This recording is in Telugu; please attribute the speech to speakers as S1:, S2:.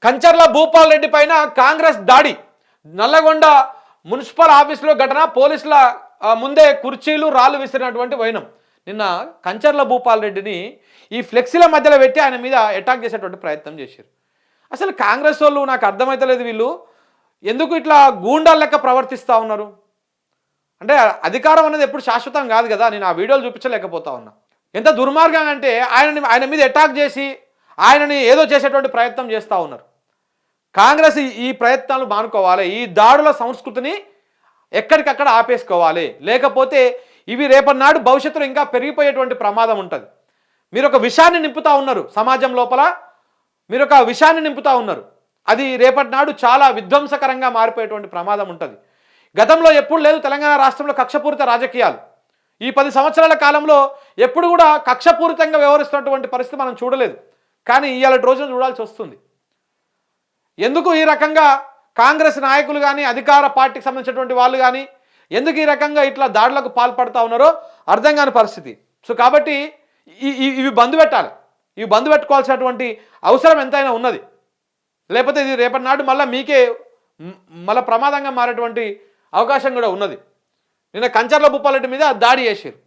S1: కంచర్ల భూపాల్ రెడ్డి పైన కాంగ్రెస్ దాడి. నల్లగొండ మున్సిపల్ ఆఫీసులో ఘటన. పోలీసుల ముందే కుర్చీలు రాళ్ళు విసిరినటువంటి వైనం. నిన్న కంచర్ల భూపాల్ రెడ్డిని ఈ ఫ్లెక్సీల మధ్యలో పెట్టి ఆయన మీద అటాక్ చేసేటువంటి ప్రయత్నం చేశారు. అసలు కాంగ్రెస్ వాళ్ళు నాకు అర్థమైతలేదు, వీళ్ళు ఎందుకు ఇట్లా గూండాల లెక్క ప్రవర్తిస్తూ ఉన్నారు? అంటే అధికారం అనేది ఎప్పుడు శాశ్వతం కాదు కదా. నేను ఆ వీడియోలు చూపించలేకపోతా ఉన్నా. ఎంత దుర్మార్గం అంటే ఆయన మీద అటాక్ చేసి ఆయనని ఏదో చేసేటువంటి ప్రయత్నం చేస్తూ ఉన్నారు. కాంగ్రెస్ ఈ ప్రయత్నాలు మానుకోవాలి. ఈ దాడుల సంస్కృతిని ఎక్కడికక్కడ ఆపేసుకోవాలి. లేకపోతే ఇవి రేపటి నాడు భవిష్యత్తులో ఇంకా పెరిగిపోయేటువంటి ప్రమాదం ఉంటుంది. మీరు ఒక విషయాన్ని నింపుతా ఉన్నారు సమాజం లోపల, మీరు ఒక విషయాన్ని నింపుతా ఉన్నారు. అది రేపటి నాడు చాలా విధ్వంసకరంగా మారిపోయేటువంటి ప్రమాదం ఉంటుంది. గతంలో ఎప్పుడు లేదు తెలంగాణ రాష్ట్రంలో కక్షపూరిత రాజకీయాలు. ఈ 10 సంవత్సరాల కాలంలో ఎప్పుడు కూడా కక్షపూరితంగా వ్యవహరిస్తున్నటువంటి పరిస్థితి మనం చూడలేదు. కానీ ఇవాళ రోజున చూడాల్సి వస్తుంది. ఎందుకు ఈ రకంగా కాంగ్రెస్ నాయకులు కానీ అధికార పార్టీకి సంబంధించినటువంటి వాళ్ళు కానీ ఎందుకు ఈ రకంగా ఇట్లా దాడులకు పాల్పడుతూ ఉన్నారో అర్థం కాని పరిస్థితి. సో కాబట్టి ఇవి బంద్ పెట్టాలి. ఇవి బంద్ పెట్టుకోవాల్సినటువంటి అవసరం ఎంతైనా ఉన్నది. లేకపోతే ఇది రేపటి నాడు మళ్ళీ మీకే మళ్ళీ ప్రమాదంగా మారేటువంటి అవకాశం కూడా ఉన్నది. నిన్న కంచర్ల భూపాల్ రెడ్డి మీద దాడి చేశారు.